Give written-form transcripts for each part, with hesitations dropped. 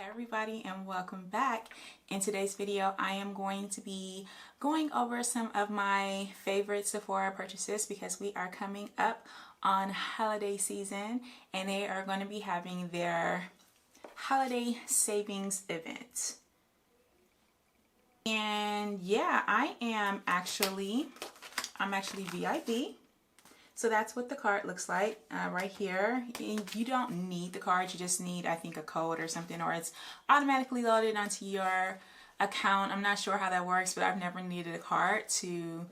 everybody, and welcome back. In today's video I am going to be going over some of my favorite Sephora purchases because we are coming up on holiday season and they are going to be having their holiday savings event. And yeah, I'm actually VIP. So that's what the card looks like right here. And you don't need the card, you just need, I think, a code or something, or it's automatically loaded onto your account. I'm not sure how that works, but I've never needed a card to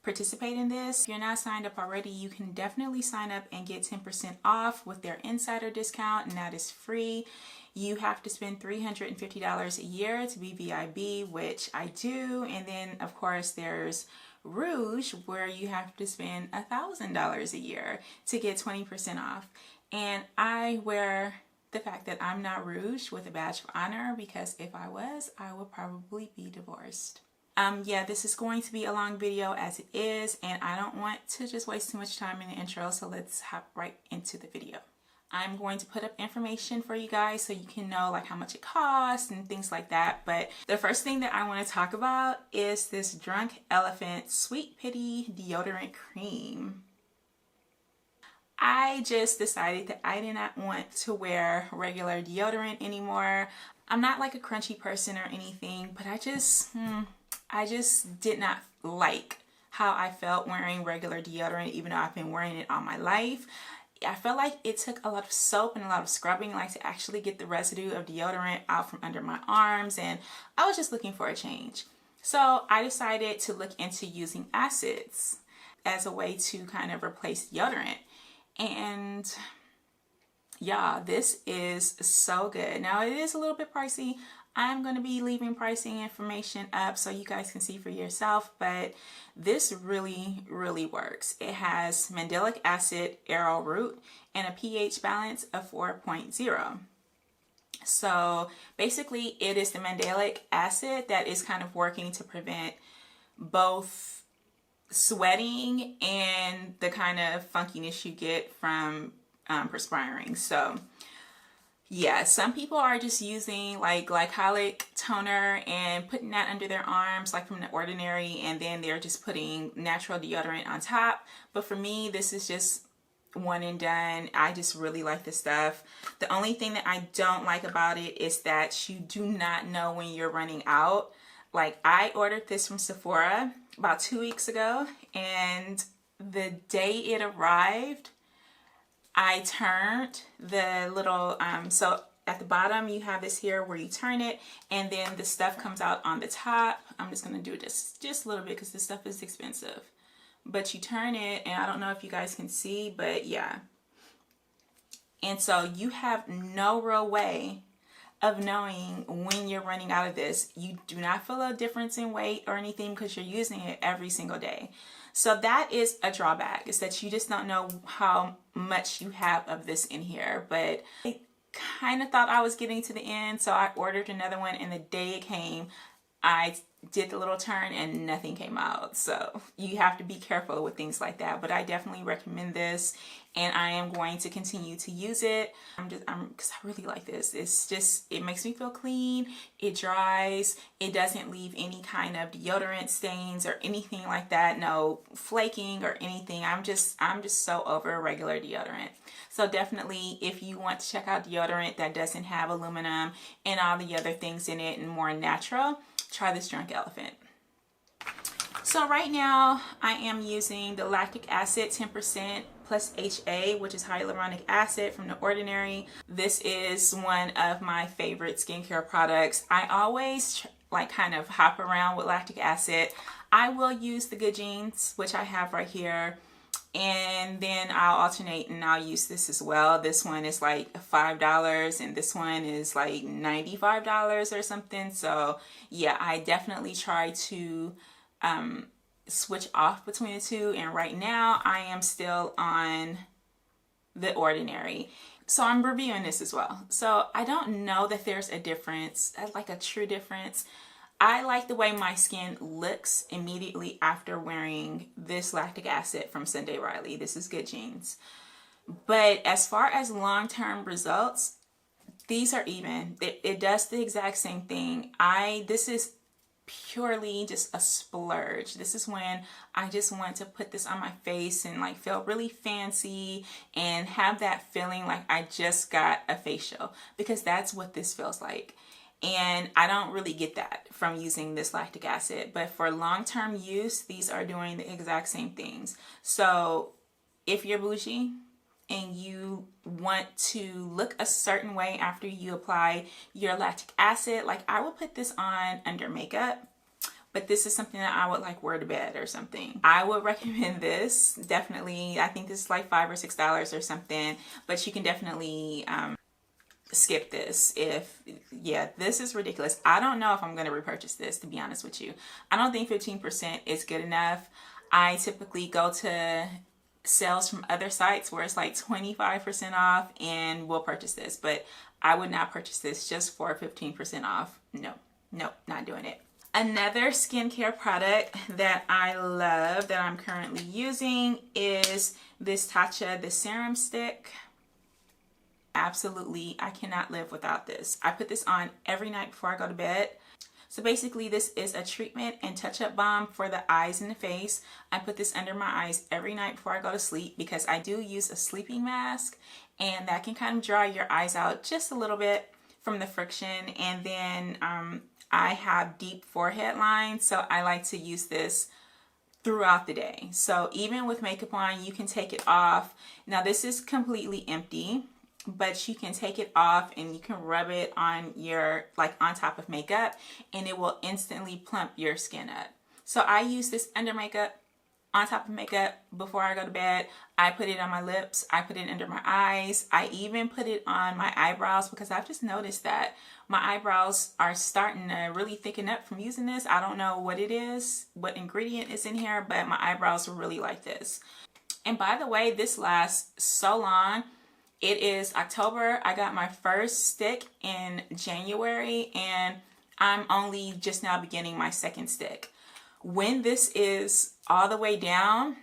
participate in this. If you're not signed up already, you can definitely sign up and get 10% off with their insider discount, and that is free. You have to spend $350 a year to be VIP, which I do, and then of course there's Rouge, where you have to spend $1,000 a year to get 20% off. And I wear the fact that I'm not Rouge with a badge of honor because if I was, I would probably be divorced. Yeah, this is going to be a long video as it is, and I don't want to just waste too much time in the intro, so let's hop right into the video. I'm going to put up information for you guys so you can know like how much it costs and things like that. But the first thing that I want to talk about is this Drunk Elephant Sweet Pitti Deodorant Cream. I just decided that I did not want to wear regular deodorant anymore. I'm not like a crunchy person or anything, but I just did not like how I felt wearing regular deodorant, even though I've been wearing it all my life. I felt like it took a lot of soap and a lot of scrubbing like to actually get the residue of deodorant out from under my arms, and I was just looking for a change. So I decided to look into using acids as a way to kind of replace deodorant. And yeah, this is so good. Now it is a little bit pricey. I'm going to be leaving pricing information up so you guys can see for yourself, but this really works. It has mandelic acid, arrowroot, and a pH balance of 4.0. So basically it is the mandelic acid that is kind of working to prevent both sweating and the kind of funkiness you get from perspiring. So yeah, some people are just using like glycolic toner and putting that under their arms like from the Ordinary, and then they're just putting natural deodorant on top. But for me, this is just one and done. I just really like this stuff. The only thing that I don't like about it is that you do not know when you're running out. Like I ordered this from Sephora about 2 weeks ago, and the day it arrived, I turned the little, so at the bottom you have this here where you turn it and then the stuff comes out on the top. I'm just going to do this just a little bit because this stuff is expensive. But you turn it, and I don't know if you guys can see, but yeah. And so you have no real way of knowing when you're running out of this. You do not feel a difference in weight or anything because you're using it every single day. So that is a drawback, is that you just don't know how much you have of this in here. But I kind of thought I was getting to the end, so I ordered another one, and the day it came, I did the little turn and nothing came out. So you have to be careful with things like that, but I definitely recommend this, and I am going to continue to use it. Because I really like this. It's just, it makes me feel clean, it dries, it doesn't leave any kind of deodorant stains or anything like that, no flaking or anything. I'm just so over regular deodorant. So definitely, if you want to check out deodorant that doesn't have aluminum and all the other things in it and more natural, try this Drunk Elephant. So right now I am using the lactic acid 10% plus HA, which is hyaluronic acid from the Ordinary. This is one of my favorite skincare products. I always like kind of hop around with lactic acid. I will use the Good Genes, which I have right here, and then I'll alternate and I'll use this as well. This one is like $5 and this one is like $95 or something. So yeah, I definitely try to switch off between the two, and right now I am still on the Ordinary. So I'm reviewing this as well. So I don't know that there's a difference, like a true difference. I like the way my skin looks immediately after wearing this lactic acid from Sunday Riley. This is Good Genes. But as far as long-term results, These are even. It does the exact same thing. This is purely just a splurge. This is when I just want to put this on my face and like feel really fancy and have that feeling like I just got a facial, because that's what this feels like. And I don't really get that from using this lactic acid, but for long-term use, these are doing the exact same things. So if you're bougie and you want to look a certain way after you apply your lactic acid, like I would put this on under makeup, but this is something that I would like wear to bed or something. I would recommend this, definitely. I think this is like $5 or $6 or something, but you can definitely skip this if, yeah, this is ridiculous. I don't know if I'm going to repurchase this, to be honest with you. I don't think 15% is good enough. I typically go to sales from other sites where it's like 25% off and we'll purchase this, but I would not purchase this just for 15% off. No, not doing it. Another skincare product that I love that I'm currently using is this Tatcha the Serum Stick. Absolutely, I cannot live without this. I put this on every night before I go to bed. So basically this is a treatment and touch-up balm for the eyes and the face. I put this under my eyes every night before I go to sleep because I do use a sleeping mask, and that can kind of dry your eyes out just a little bit from the friction. And then I have deep forehead lines, so I like to use this throughout the day. So even with makeup on, you can take it off. Now this is completely empty, but you can take it off and you can rub it on your, like on top of makeup, and it will instantly plump your skin up. So I use this under makeup, on top of makeup, before I go to bed. I put it on my lips, I put it under my eyes, I even put it on my eyebrows because I've just noticed that my eyebrows are starting to really thicken up from using this. I don't know what it is, what ingredient is in here, but my eyebrows really like this. And by the way, this lasts so long. It is October. I got my first stick in January, and I'm only just now beginning my second stick. When this is all the way down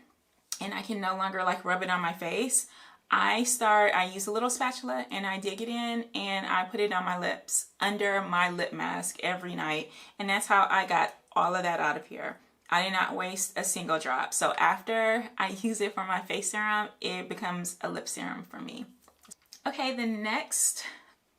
and I can no longer like rub it on my face, I use a little spatula and I dig it in and I put it on my lips under my lip mask every night. And that's how I got all of that out of here. I did not waste a single drop. So after I use it for my face serum, it becomes a lip serum for me. Okay, the next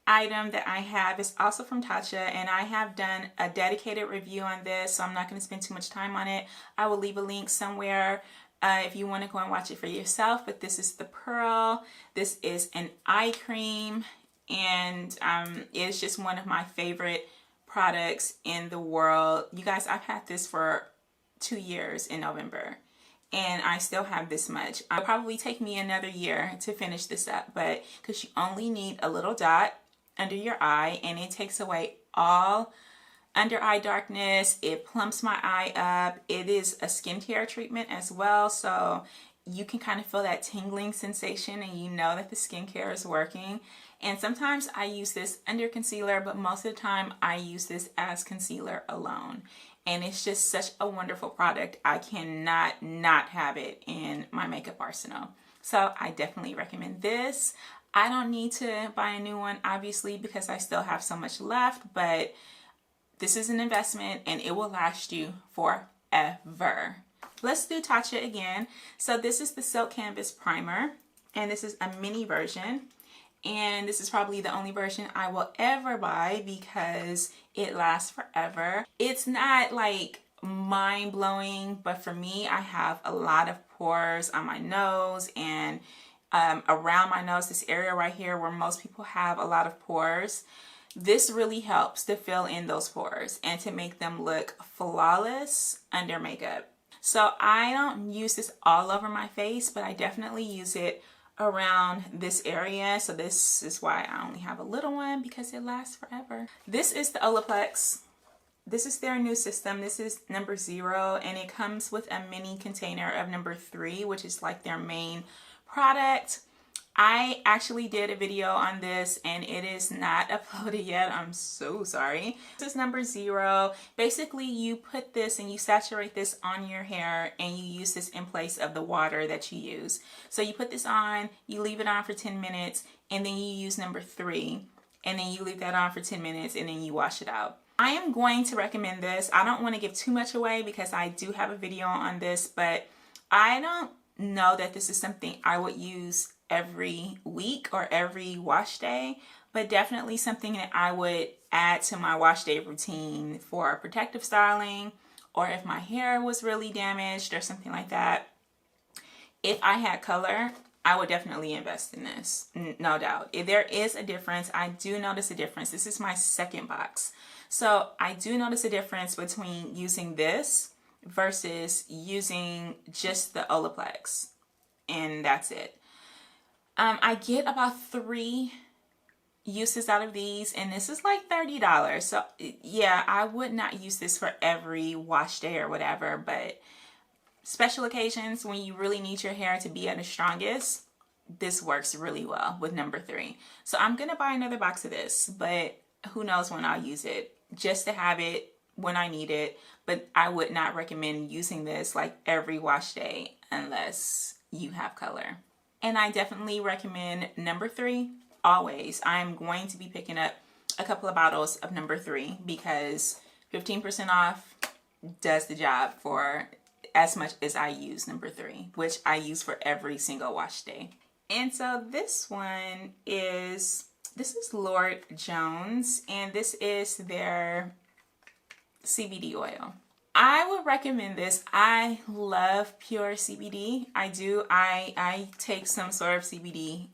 item that I have is also from Tatcha, and I have done a dedicated review on this, so I'm not going to spend too much time on it. I will leave a link somewhere if you want to go and watch it for yourself. But this is the Pearl. This is an eye cream, and it's just one of my favorite products in the world. You guys, I've had this for 2 years in November, and I still have this much. It'll probably take me another year to finish this up, but because you only need a little dot under your eye, and it takes away all under eye darkness. It plumps my eye up. It is a skincare treatment as well, so you can kind of feel that tingling sensation and you know that the skincare is working. And sometimes I use this under concealer, but most of the time I use this as concealer alone. And it's just such a wonderful product. I cannot not have it in my makeup arsenal. So I definitely recommend this. I don't need to buy a new one, obviously, because I still have so much left, but this is an investment and it will last you forever. Let's do Tatcha again. So this is the Silk Canvas Primer, and this is a mini version. And this is probably the only version I will ever buy because it lasts forever. It's not like mind-blowing, but for me, I have a lot of pores on my nose and around my nose, this area right here where most people have a lot of pores. This really helps to fill in those pores and to make them look flawless under makeup. So I don't use this all over my face, but I definitely use it around this area. So this is why I only have a little one, because it lasts forever. This is the Olaplex. This is their new system. This is number 0, and it comes with a mini container of number 3, which is like their main product. I actually did a video on this and it is not uploaded yet. I'm so sorry. This is number 0. Basically, you put this and you saturate this on your hair and you use this in place of the water that you use. So you put this on, you leave it on for 10 minutes, and then you use number 3. and then you leave that on for 10 minutes and then you wash it out. I am going to recommend this. I don't want to give too much away because I do have a video on this, but I don't know that this is something I would use every week or every wash day, but definitely something that I would add to my wash day routine for protective styling, or if my hair was really damaged or something like that. If I had color, I would definitely invest in this, no doubt. If there is a difference, I do notice a difference. This is my second box. So I do notice a difference between using this versus using just the Olaplex, and that's it. I get about 3 uses out of these, and this is like $30. So yeah, I would not use this for every wash day or whatever, but special occasions when you really need your hair to be at its strongest, this works really well with number 3. So I'm gonna buy another box of this, but who knows when I'll use it, just to have it when I need it. But I would not recommend using this like every wash day unless you have color. And I definitely recommend number 3 always. I'm going to be picking up a couple of bottles of number 3 because 15% off does the job for as much as I use number 3, which I use for every single wash day. And so this is Lord Jones, and this is their CBD oil. I would recommend this. I love pure CBD. I do. I take some sort of CBD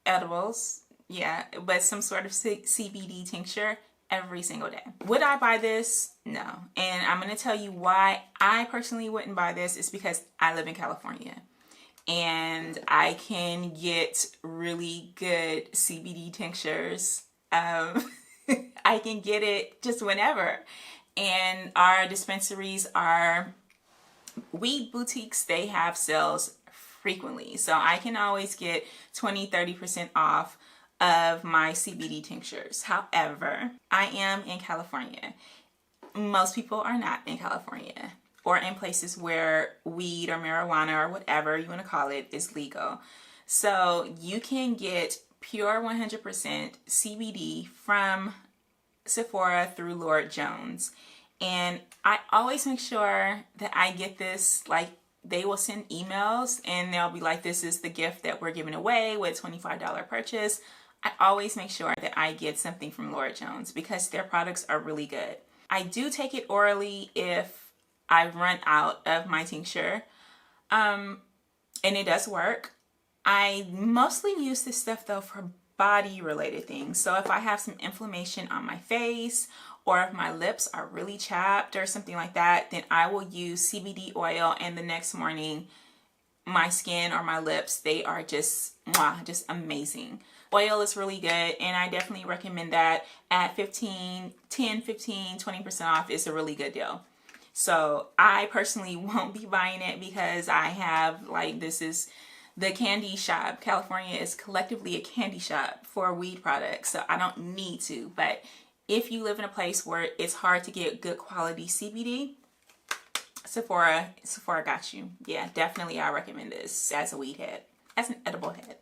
edibles, yeah, but some sort of CBD tincture every single day. Would I buy this? No. And I'm going to tell you why I personally wouldn't buy this. Is because I live in California and I can get really good CBD tinctures. I can get it just whenever. And our dispensaries, our weed boutiques, they have sales frequently. So I can always get 20-30% off of my CBD tinctures. However, I am in California. Most people are not in California or in places where weed or marijuana or whatever you want to call it is legal. So you can get pure 100% CBD from Sephora through Lord Jones. And I always make sure that I get this, like they will send emails and they'll be like, this is the gift that we're giving away with $25 purchase. I always make sure that I get something from Lord Jones because their products are really good. I do take it orally if I run out of my tincture, and it does work. I mostly use this stuff though for body related things. So if I have some inflammation on my face, or if my lips are really chapped or something like that, then I will use CBD oil, and the next morning my skin or my lips, they are just amazing. Oil is really good, and I definitely recommend that at 10, 15, 20% off is a really good deal. So I personally won't be buying it because I have, like, this is the candy shop. California is collectively a candy shop for weed products, so I don't need to. But if you live in a place where it's hard to get good quality CBD, Sephora got you. Yeah, definitely I recommend this as a weed head, as an edible head.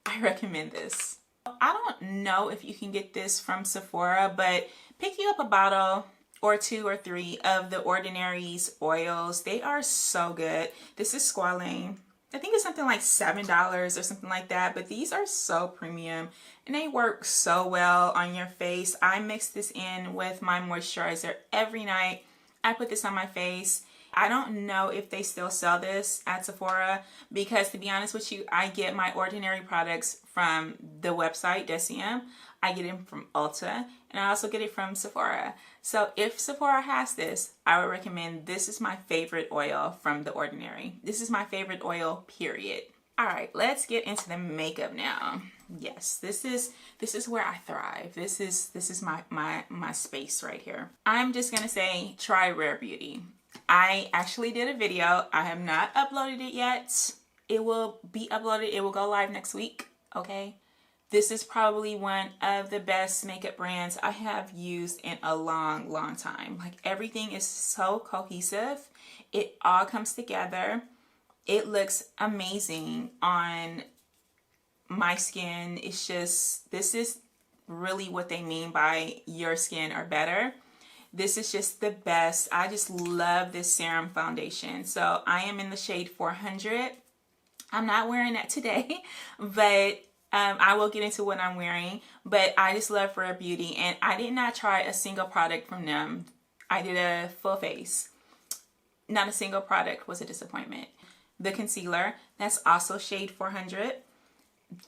I recommend this. I don't know if you can get this from Sephora, but pick you up a bottle or 2 or 3 of the Ordinary's oils. They are so good. This is Squalane. I think it's something like $7 or something like that, but these are so premium and they work so well on your face. I mix this in with my moisturizer every night. I put this on my face. I don't know if they still sell this at Sephora because, to be honest with you, I get my Ordinary products from the website Deciem. I get them from Ulta, and I also get it from Sephora. So if Sephora has this, I would recommend. This is my favorite oil from the Ordinary. This is my favorite oil, period. All right, let's get into the makeup now. Yes, this is where I thrive. This is my space right here. I'm just gonna say try Rare Beauty. I actually did a video. I have not uploaded it yet. It will be uploaded. It will go live next week. Okay. This is probably one of the best makeup brands I have used in a long, long time. Like, everything is so cohesive. It all comes together. It looks amazing on my skin. It's just, this is really what they mean by your skin or better. This is just the best. I just love this serum foundation. So I am in the shade 400. I'm not wearing that today, but I will get into what I'm wearing. But I just love Rare Beauty, and I did not try a single product from them. I did a full face. Not a single product was a disappointment. The concealer, that's also shade 400.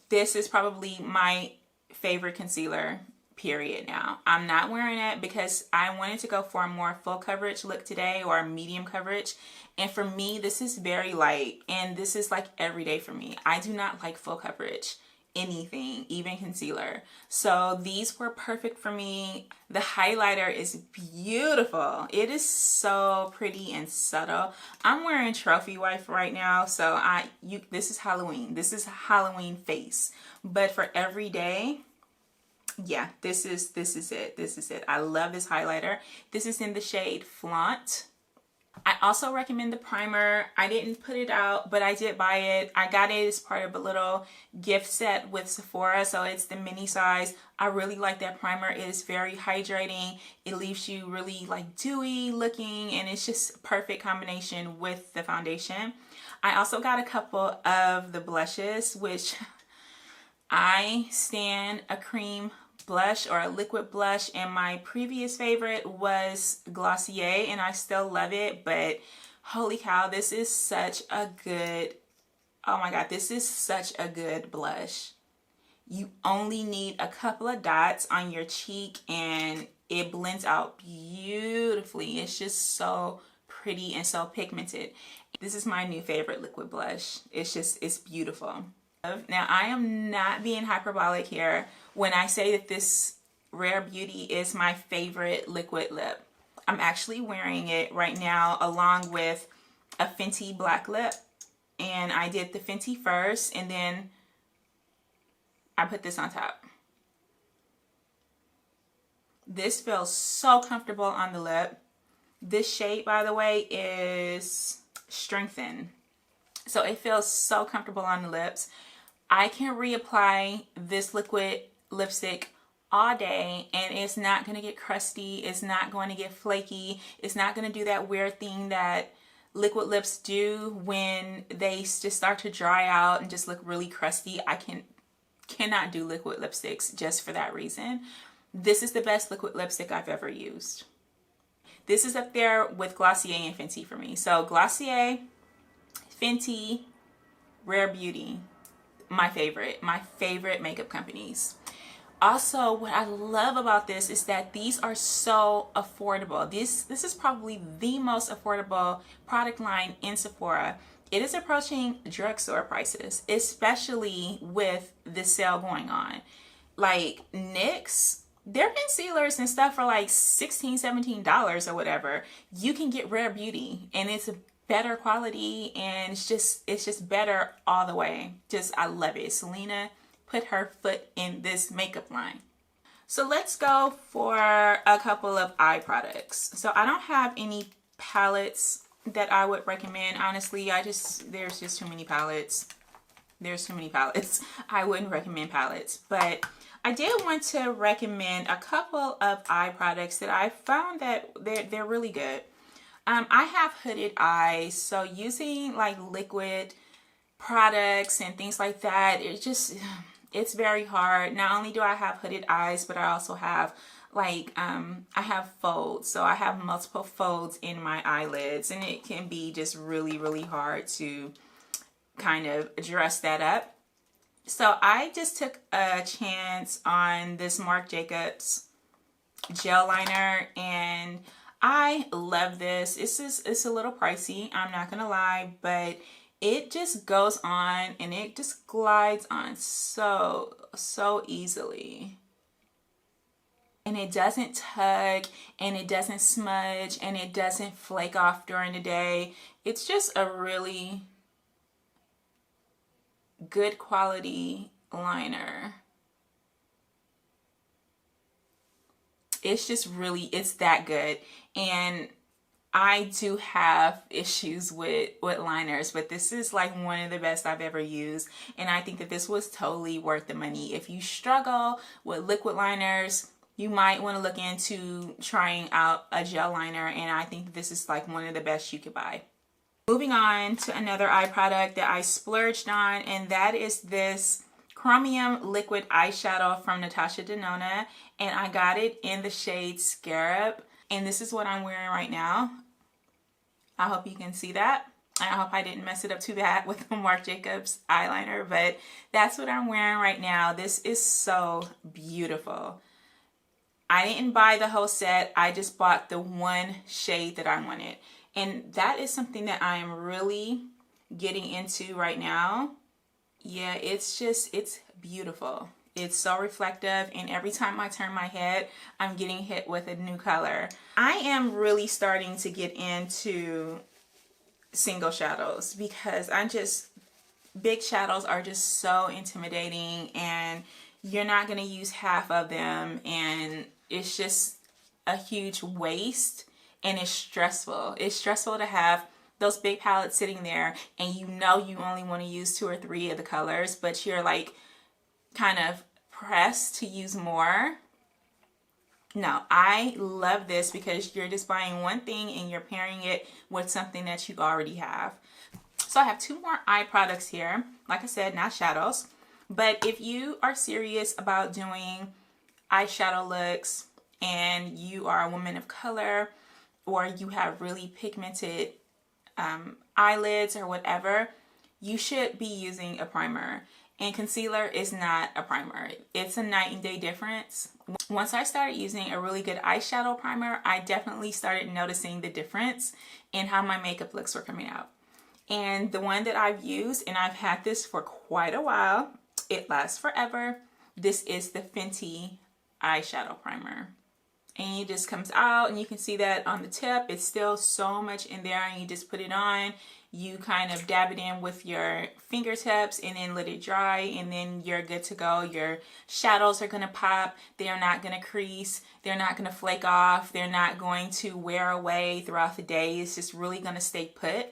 This is probably my favorite concealer, period. Now I'm not wearing it because I wanted to go for a more full coverage look today, or medium coverage, and for me this is very light, and this is like everyday for me. I do not like full coverage anything, even concealer. So these were perfect for me. The highlighter is beautiful. It is so pretty and subtle. I'm wearing Trophy Wife right now, so this is Halloween. This is Halloween face. But for every day, yeah, this is it. This is it. I love this highlighter. This is in the shade Flaunt. I also recommend the primer. I didn't put it out, but I did buy it. I got it as part of a little gift set with Sephora, so it's the mini size. I really like that primer. It is very hydrating. It leaves you really like dewy looking, and it's just a perfect combination with the foundation. I also got a couple of the blushes, which I stan a cream blush or a liquid blush, and my previous favorite was Glossier, and I still love it, but holy cow, this is such a good, oh my god, this is such a good blush. You only need a couple of dots on your cheek and it blends out beautifully. It's just so pretty and so pigmented. This is my new favorite liquid blush. It's beautiful. Now, I am not being hyperbolic here when I say that this Rare Beauty is my favorite liquid lip. I'm actually wearing it right now along with a Fenty black lip. And I did the Fenty first, and then I put this on top. This feels so comfortable on the lip. This shade, by the way, is Strengthen. So it feels so comfortable on the lips. I can reapply this liquid lipstick all day and it's not going to get crusty. It's not going to get flaky. It's not going to do that weird thing that liquid lips do when they just start to dry out and just look really crusty. I cannot do liquid lipsticks just for that reason. This is the best liquid lipstick I've ever used. This is up there with Glossier and Fenty for me. So Glossier, Fenty, Rare Beauty. My favorite makeup companies. Also, what I love about this is that these are so affordable. This is probably the most affordable product line in Sephora. It is approaching drugstore prices, especially with the sale going on. Like NYX, their concealers and stuff are like $16, $17 or whatever. You can get Rare Beauty, and it's a better quality, and it's just better all the way. I love it. Selena put her foot in this makeup line. So let's go for a couple of eye products. So I don't have any palettes that I would recommend. Honestly, there's just too many palettes. There's too many palettes. I wouldn't recommend palettes, but I did want to recommend a couple of eye products that I found that they're really good. I have hooded eyes, so using like liquid products and things like that, it's very hard. Not only do I have hooded eyes, but I also have like, I have folds. So I have multiple folds in my eyelids, and it can be just really, really hard to kind of dress that up. So I just took a chance on this Marc Jacobs gel liner, and I love this. It's a little pricey, I'm not gonna lie, but it just goes on and it just glides on so easily. And it doesn't tug, and it doesn't smudge, and it doesn't flake off during the day. It's just a really good quality liner. It's just really, it's that good. And I do have issues with liners, but this is like one of the best I've ever used. And I think that this was totally worth the money. If you struggle with liquid liners, you might want to look into trying out a gel liner. And I think this is like one of the best you could buy. Moving on to another eye product that I splurged on, and that is this Chromium liquid eyeshadow from Natasha Denona. And I got it in the shade Scarab. And this is what I'm wearing right now. I hope you can see that. I hope I didn't mess it up too bad with the Marc Jacobs eyeliner, but that's what I'm wearing right now. This is so beautiful. I didn't buy the whole set. I just bought the one shade that I wanted. And that is something that I am really getting into right now. Yeah, it's beautiful. It's so reflective, and every time I turn my head, I'm getting hit with a new color. I am really starting to get into single shadows because big shadows are just so intimidating, and you're not going to use half of them, and it's just a huge waste, and it's stressful. It's stressful to have those big palettes sitting there, and you know you only want to use 2 or 3 of the colors, but you're like kind of pressed to use more. No, I love this because you're just buying one thing and you're pairing it with something that you already have. So I have 2 more eye products here. Like I said, not shadows. But if you are serious about doing eyeshadow looks and you are a woman of color, or you have really pigmented eyelids or whatever, you should be using a primer. And concealer is not a primer. It's a night and day difference. Once I started using a really good eyeshadow primer, I definitely started noticing the difference in how my makeup looks were coming out. And the one that I've used, and I've had this for quite a while, it lasts forever. This is the Fenty eyeshadow primer. And it just comes out, and you can see that on the tip. It's still so much in there, and you just put it on. You kind of dab it in with your fingertips and then let it dry, and then you're good to go. Your shadows are going to pop. They are not going to crease. They're not going to flake off. They're not going to wear away throughout the day. It's just really going to stay put.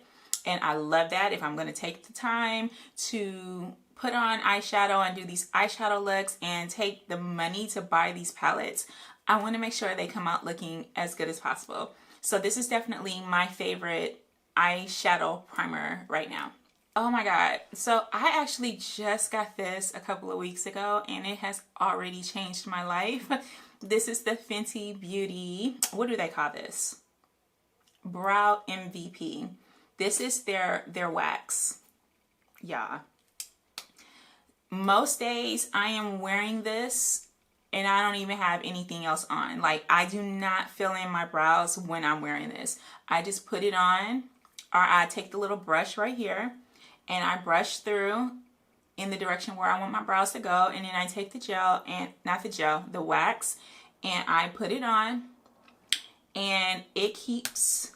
And I love that. If I'm going to take the time to put on eyeshadow and do these eyeshadow looks and take the money to buy these palettes, I want to make sure they come out looking as good as possible. So this is definitely my favorite eyeshadow primer right now. Oh my god, so I actually just got this a couple of weeks ago, and it has already changed my life. This is the Fenty Beauty, what do they call this? Brow MVP. This is their wax. Yeah. Most days I am wearing this and I don't even have anything else on. Like, I do not fill in my brows when I'm wearing this. I just put it on, or I take the little brush right here and I brush through in the direction where I want my brows to go, and then I take the gel, and the wax, and I put it on, and it keeps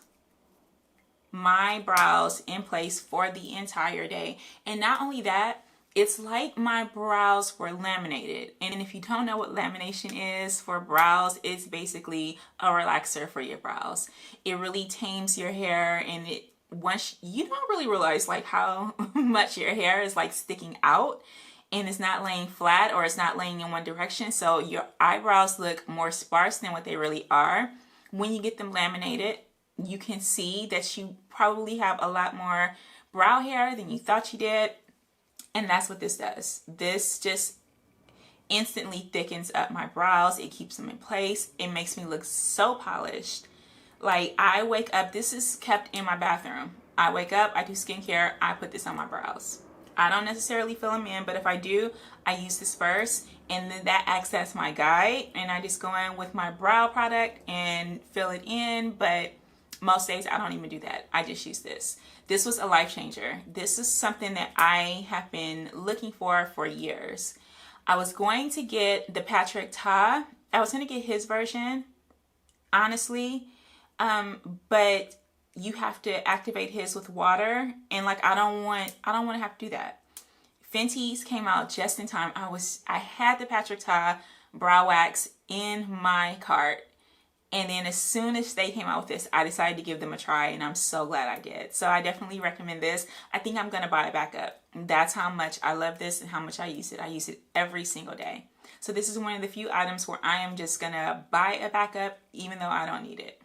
my brows in place for the entire day. And not only that, it's like my brows were laminated. And if you don't know what lamination is for brows, it's basically a relaxer for your brows. It really tames your hair, and once you don't really realize like how much your hair is like sticking out, and it's not laying flat, or it's not laying in one direction. So your eyebrows look more sparse than what they really are. When you get them laminated, you can see that you probably have a lot more brow hair than you thought you did. And that's what this does. This just instantly thickens up my brows. It keeps them in place. It makes me look so polished. Like, I wake up, this is kept in my bathroom. I wake up, I do skincare, I put this on my brows. I don't necessarily fill them in, but if I do, I use this first, and then that acts as my guide, and I just go in with my brow product and fill it in. But most days I don't even do that. I just use this. This was a life changer. This is something that I have been looking for years. I was going to get the Patrick Ta. I was going to get his version, honestly, but you have to activate his with water, and like I don't want to have to do that. Fenty's came out just in time. I had the Patrick Ta brow wax in my cart, And then as soon as they came out with this, I decided to give them a try, and I'm so glad I did. So I definitely recommend this. I think I'm going to buy it back up. That's how much I love this and how much I use it. I use it every single day. So this is one of the few items where I am just going to buy it back up even though I don't need it.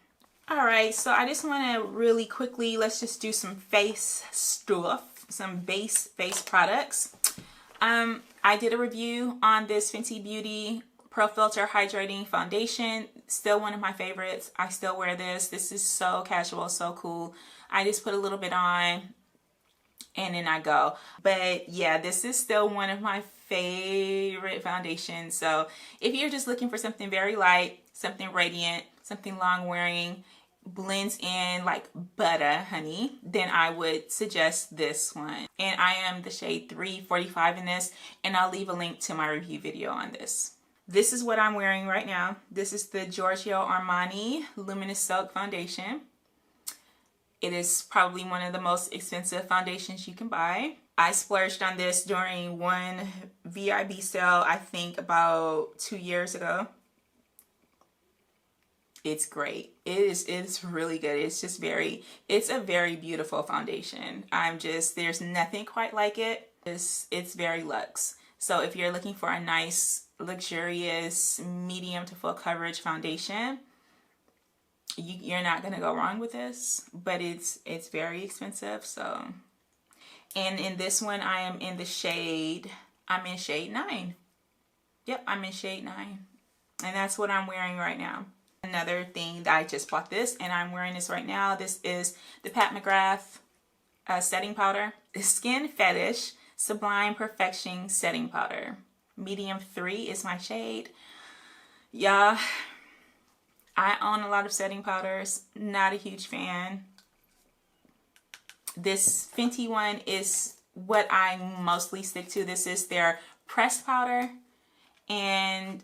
All right, so I just want to really quickly, let's just do some face stuff, some base face products. I did a review on this Fenty Beauty Pro Filter Hydrating Foundation. Still one of my favorites. I still wear this. This is so casual, so cool. I just put a little bit on and then I go. But yeah, this is still one of my favorite foundations. So if you're just looking for something very light, something radiant, something long wearing, blends in like butter, honey, then I would suggest this one. And I am the shade 345 in this, and I'll leave a link to my review video on this. This is what I'm wearing right now. This is the Giorgio Armani Luminous Silk Foundation. It is probably one of the most expensive foundations you can buy. I splurged on this during one VIB sale, I think about 2 years ago. It's great. It's really good. It's just it's a very beautiful foundation. There's nothing quite like it. It's very luxe. So if you're looking for a nice, luxurious, medium to full coverage foundation, you're not going to go wrong with this, but it's very expensive. So, and in this one, I'm in shade 9. Yep, I'm in shade 9. And that's what I'm wearing right now. Another thing that I just bought this, and I'm wearing this right now. This is the Pat McGrath setting powder. The Skin Fetish Sublime Perfection Setting Powder. Medium 3 is my shade. Yeah, I own a lot of setting powders. Not a huge fan. This Fenty one is what I mostly stick to. This is their pressed powder. And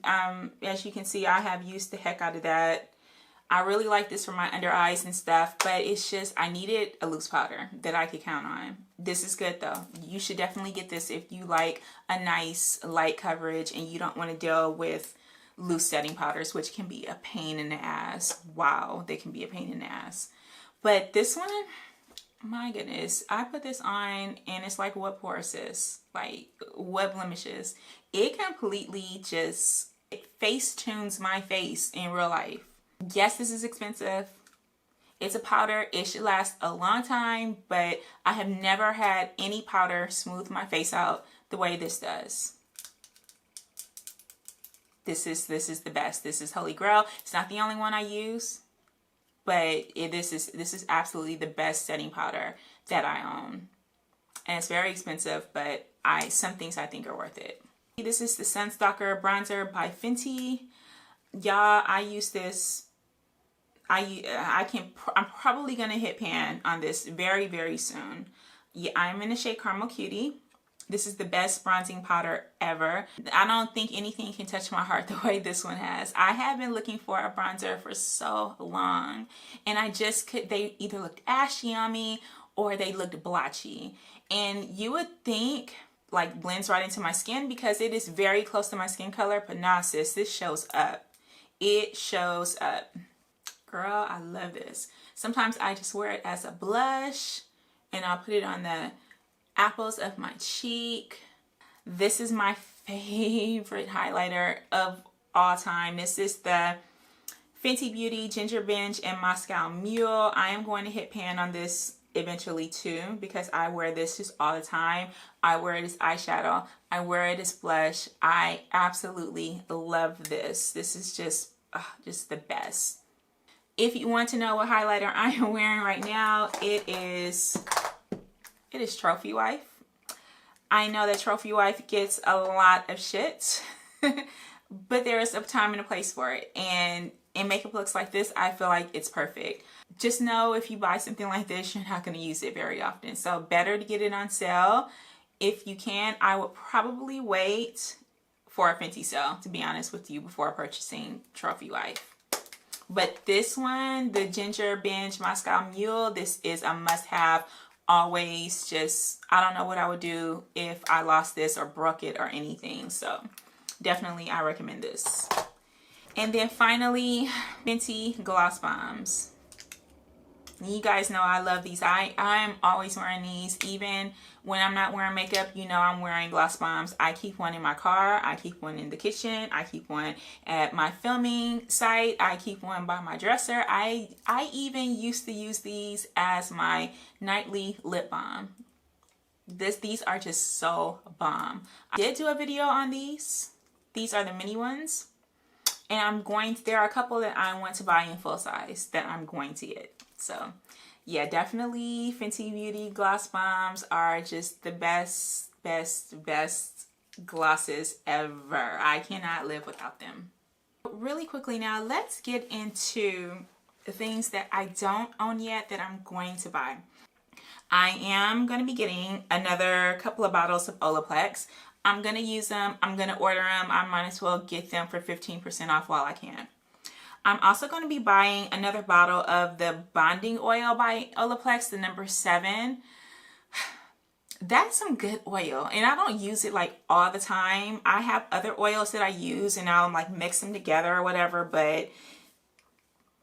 as you can see, I have used the heck out of that. I really like this for my under eyes and stuff, but it's just, I needed a loose powder that I could count on. This is good though. You should definitely get this if you like a nice light coverage and you don't want to deal with loose setting powders, which can be a pain in the ass. Wow, they can be a pain in the ass. But this one, my goodness, I put this on and it's like, what pores is? Like, what blemishes? It completely just face tunes my face in real life. Yes, this is expensive. It's a powder. It should last a long time, but I have never had any powder smooth my face out the way this does. This is the best. This is Holy Grail. It's not the only one I use, but this is absolutely the best setting powder that I own. And it's very expensive, but some things I think are worth it. This is the Scentstocker Bronzer by Fenty. Y'all, I use this. I'm probably gonna hit pan on this very, very soon. Yeah, I'm in the shade Caramel Cutie. This is the best bronzing powder ever. I don't think anything can touch my heart the way this one has. I have been looking for a bronzer for so long, and they either looked ashy on me or they looked blotchy. And you would think like blends right into my skin because it is very close to my skin color, but nah sis, this shows up. It shows up. Girl, I love this. Sometimes I just wear it as a blush and I'll put it on the apples of my cheek. This is my favorite highlighter of all time. This is the Fenty Beauty Ginger Binge and Moscow Mule. I am going to hit pan on this eventually too because I wear this just all the time. I wear it as eyeshadow. I wear it as blush. I absolutely love this. This is just the best. If you want to know what highlighter I am wearing right now, it is Trophy Wife. I know that Trophy Wife gets a lot of shit, but there is a time and a place for it. And in makeup looks like this, I feel like it's perfect. Just know if you buy something like this, you're not going to use it very often. So better to get it on sale. If you can, I would probably wait for a Fenty sale, to be honest with you, before purchasing Trophy Wife. But this one, the Ginger Binge Moscow Mule, this is a must-have. Always just, I don't know what I would do if I lost this or broke it or anything. So definitely I recommend this. And then finally, Fenty Gloss Bombs. You guys know I love these. I'm always wearing these. Even when I'm not wearing makeup, you know I'm wearing gloss bombs. I keep one in my car. I keep one in the kitchen. I keep one at my filming site. I keep one by my dresser. I even used to use these as my nightly lip balm. These are just so bomb. I did do a video on these. These are the mini ones. And there are a couple that I want to buy in full size that I'm going to get. So yeah, definitely Fenty Beauty Gloss Bombs are just the best glosses ever. I cannot live without them. Really quickly now, let's get into the things that I don't own yet that I'm going to buy. I am going to be getting another couple of bottles of Olaplex. I'm going to use them. I'm going to order them. I might as well get them for 15% off while I can. I'm also going to be buying another bottle of the bonding oil by Olaplex, the number 7. That's some good oil, and I don't use it like all the time. I have other oils that I use and I'll like mix them together or whatever, but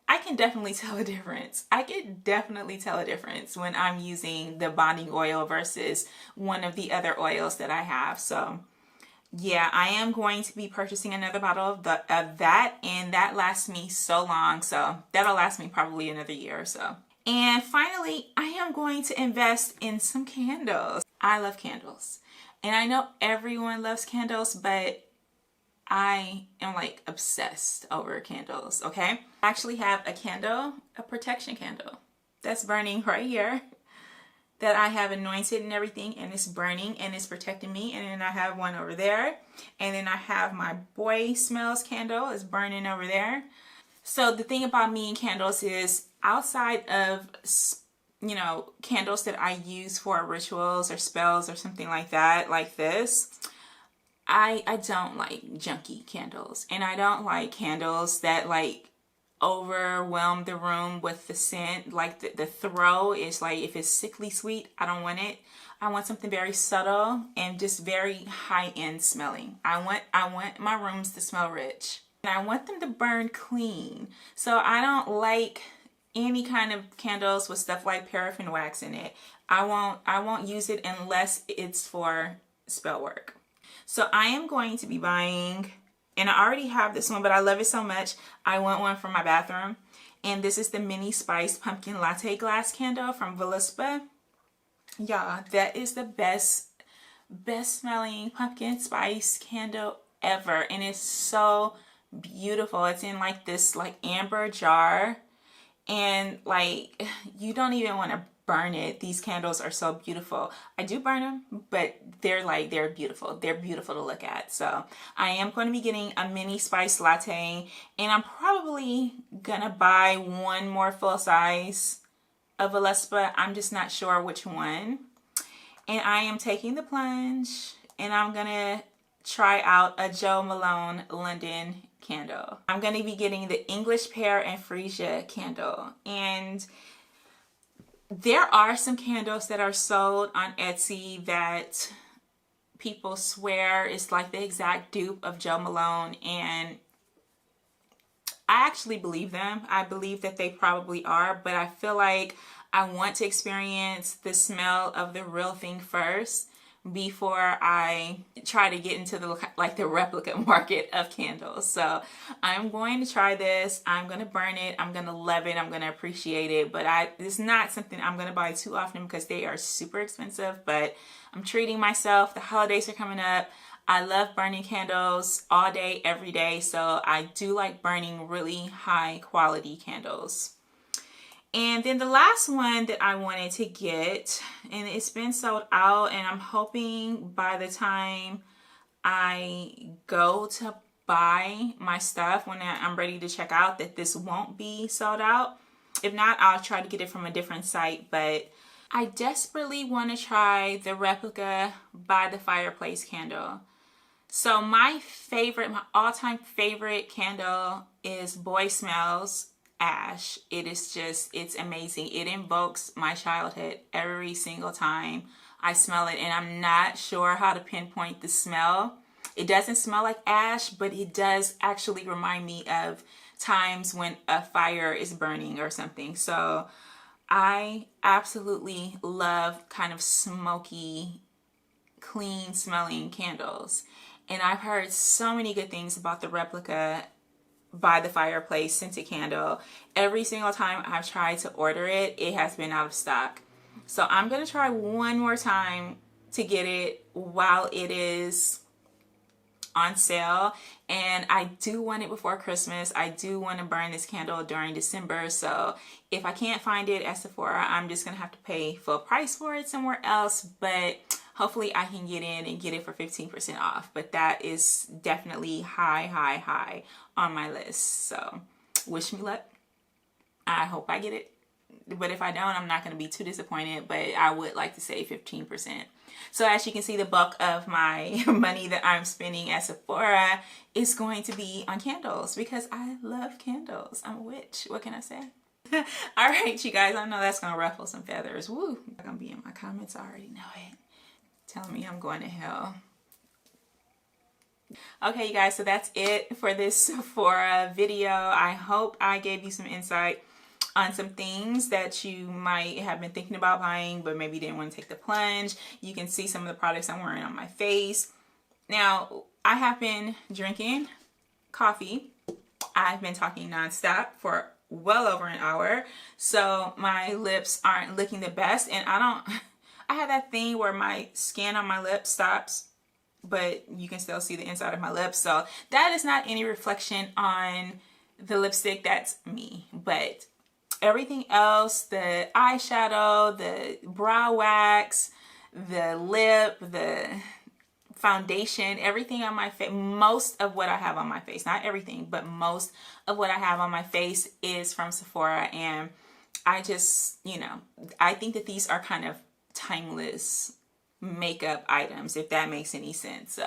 I can definitely tell a difference. I can definitely tell a difference when I'm using the bonding oil versus one of the other oils that I have. So yeah, I am going to be purchasing another bottle of that, and that lasts me so long. So that'll last me probably another year or so. And finally, I am going to invest in some candles. I love candles. And I know everyone loves candles, but I am like obsessed over candles, okay? I actually have a candle, a protection candle that's burning right here, that I have anointed and everything, and it's burning and it's protecting me. And then I have one over there, and then I have my Boy Smells candle is burning over there. So the thing about me and candles is, outside of, you know, candles that I use for rituals or spells or something like that, like this, I don't like junky candles, and I don't like candles that like overwhelm the room with the scent. Like the throw is like, if it's sickly sweet, I don't want it. I want something very subtle and just very high-end smelling. I want my rooms to smell rich, and I want them to burn clean. So I don't like any kind of candles with stuff like paraffin wax in it. I won't use it unless it's for spell work. So I am going to be buying, and I already have this one, but I love it so much, I want one for my bathroom. And this is the Mini Spice Pumpkin Latte Glass Candle from Voluspa. Yeah, that is the best smelling pumpkin spice candle ever. And it's so beautiful. It's in like this like amber jar. And like, you don't even want to burn it. These candles are so beautiful. I do burn them, but they're beautiful. They're beautiful to look at. So I am going to be getting a Mini Spice Latte, and I'm probably gonna buy one more full size of Voluspa. I'm just not sure which one. And I am taking the plunge, and I'm gonna try out a Jo Malone London candle. I'm going to be getting the English Pear and Freesia candle. And there are some candles that are sold on Etsy that people swear is like the exact dupe of Jo Malone, and I actually believe them. I believe that they probably are, but I feel like I want to experience the smell of the real thing first before I try to get into the replica market of candles. So I'm going to try this. I'm going to burn it. I'm going to love it. I'm going to appreciate it. But it's not something I'm going to buy too often because they are super expensive. But I'm treating myself. The holidays are coming up. I love burning candles all day, every day. So I do like burning really high quality candles. And then the last one that I wanted to get, and it's been sold out, and I'm hoping by the time I go to buy my stuff, when I'm ready to check out, that this won't be sold out. If not, I'll try to get it from a different site. But I desperately want to try the Replica by the Fireplace candle. So my all-time favorite candle is Boy Smells Ash. It's amazing. It invokes my childhood every single time I smell it, and I'm not sure how to pinpoint the smell. It doesn't smell like ash, but it does actually remind me of times when a fire is burning or something. So I absolutely love kind of smoky, clean smelling candles. And I've heard so many good things about the Replica by the Fireplace scented candle. Every single time I've tried to order it, it has been out of stock. So I'm going to try one more time to get it while it is on sale. And I do want it before Christmas. I do want to burn this candle during December. So if I can't find it at Sephora, I'm just going to have to pay full price for it somewhere else. But hopefully I can get in and get it for 15% off. But that is definitely high on my list. So wish me luck. I hope I get it. But if I don't, I'm not going to be too disappointed. But I would like to say 15%. So as you can see, the bulk of my money that I'm spending at Sephora is going to be on candles because I love candles. I'm a witch. What can I say? All right, you guys. I know that's going to ruffle some feathers. Woo. I'm going to be in my comments. I already know it. Telling me I'm going to hell. Okay, you guys. So that's it for this Sephora video. I hope I gave you some insight on some things that you might have been thinking about buying, but maybe didn't want to take the plunge. You can see some of the products I'm wearing on my face. Now, I have been drinking coffee. I've been talking nonstop for well over an hour. So my lips aren't looking the best. And I have that thing where my skin on my lips stops, but you can still see the inside of my lips. So that is not any reflection on the lipstick. That's me. But everything else, the eyeshadow, the brow wax, the lip, the foundation, everything on my face, most of what I have on my face, not everything, but most of what I have on my face is from Sephora. And I just, I think that these are kind of timeless makeup items, if that makes any sense. So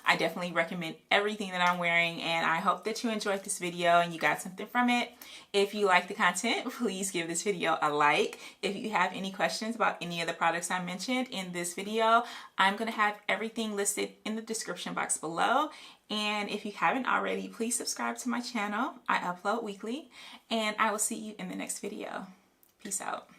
I definitely recommend everything that I'm wearing, and I hope that you enjoyed this video and you got something from it. If you like the content, please give this video a like. If you have any questions about any of the products I mentioned in this video, I'm going to have everything listed in the description box below. And if you haven't already, please subscribe to my channel. I upload weekly, and I will see you in the next video. Peace out.